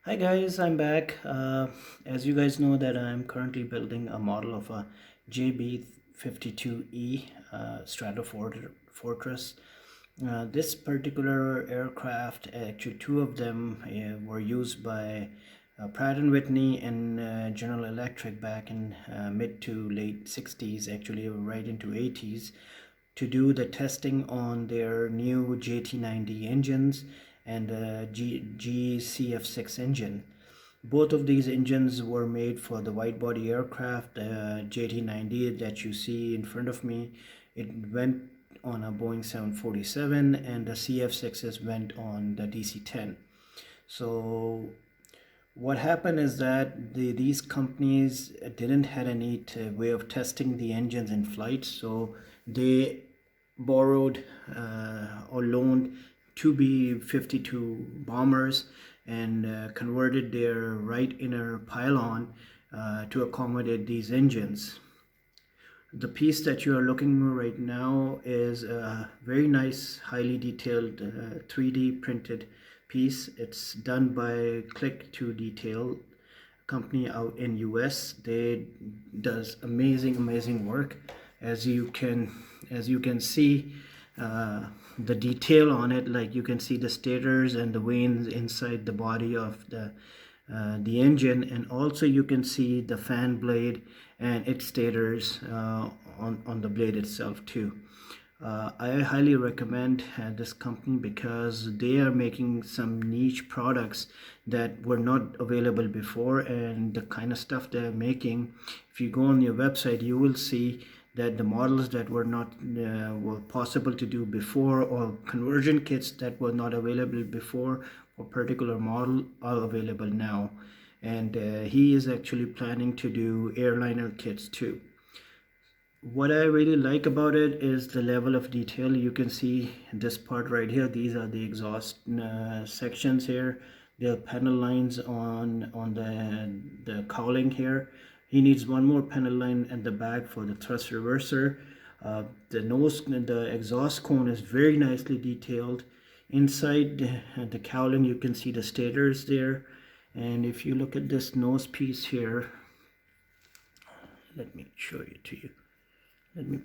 Hi guys, I'm back. As you guys know that I'm currently building a model of a JB-52E Stratofortress. This particular aircraft, actually two of them were used by Pratt & Whitney and General Electric back in mid to late 60s, actually right into 80s, to do the testing on their new JT9D engines and GCF6 engine. Both of these engines were made for the wide-body aircraft. JT9D that you see in front of me, it went on a Boeing 747, and the CF6s went on the DC-10. So what happened is that these companies didn't have any way of testing the engines in flight, so they borrowed or loaned two B-52 bombers and converted their right inner pylon to accommodate these engines. The piece that you are looking at right now is a very nice, highly detailed 3D printed piece. It's done by Click to Detail company out in US. They does amazing work. As you can see, the detail on it, like you can see the stators and the vanes inside the body of the engine, and also you can see the fan blade and its stators on the blade itself too. I highly recommend this company because they are making some niche products that were not available before, and the kind of stuff they're making, if you go on your website, you will see that the models that were not were possible to do before, or conversion kits that were not available before for particular model, are available now. And he is actually planning to do airliner kits too. What I really like about it is the level of detail. You can see this part right here. These are the exhaust sections here. There are panel lines on the cowling here. He needs one more panel line at the back for the thrust reverser. The nose, the exhaust cone is very nicely detailed. Inside the cowling, you can see the stators there. And if you look at this nose piece here, let me show it to you. Let me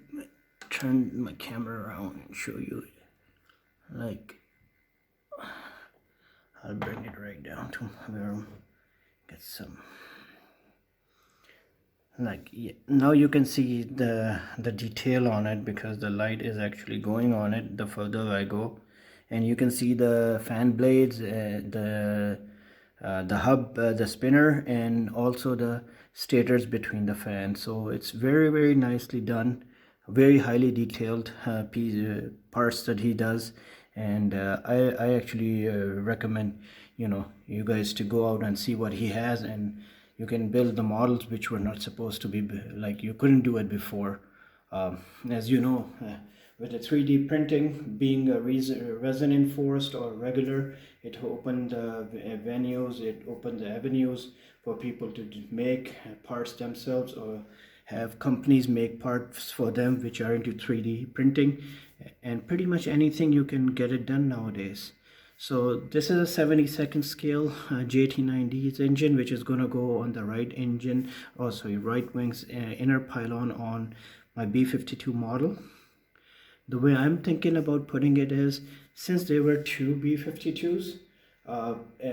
turn my camera around and show you. Like, I'll bring it right down to where get some. Like, yeah, now you can see the detail on it because the light is actually going on it the further I go, and you can see the fan blades, the hub, the spinner, and also the stators between the fans. So it's very nicely done, very highly detailed parts that he does. And I actually recommend you guys to go out and see what he has, and you can build the models which were not supposed to be, like, you couldn't do it before. As you know, with the 3D printing being a resin enforced or regular, it opened venues, it opened the avenues for people to make parts themselves, or have companies make parts for them which are into 3D printing, and pretty much anything you can get it done nowadays. So this is a 72nd scale JT9D's engine, which is going to go on the right engine, or sorry, right wing's inner pylon on my B-52 model. The way I'm thinking about putting it is, since there were two B-52s,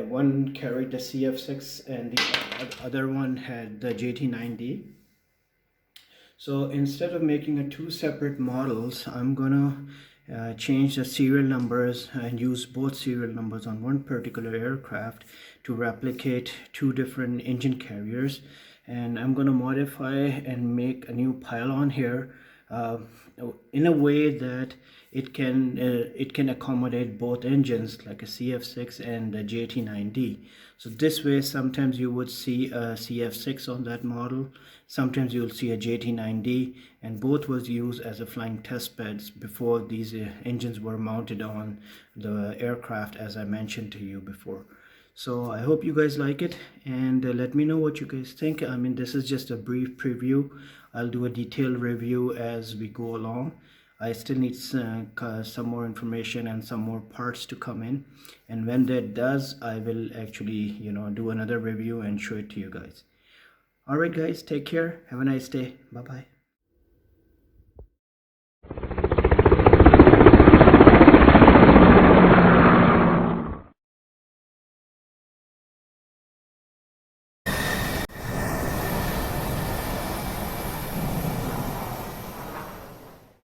one carried the CF6 and the other one had the JT9D. So instead of making two separate models, I'm gonna change the serial numbers and use both serial numbers on one particular aircraft to replicate two different engine carriers. And I'm going to modify and make a new pylon here in a way that it can accommodate both engines, like a CF6 and a JT9D. So this way, sometimes you would see a CF6 on that model, sometimes you'll see a JT9D, and both was used as a flying test beds before these engines were mounted on the aircraft, as I mentioned to you before. So I hope you guys like it, and let me know what you guys think. I mean, this is just a brief preview. I'll do a detailed review as we go along. I still need some more information and some more parts to come in, and when that does, I will actually do another review and show it to you guys. Alright guys, take care, have a nice day, bye bye.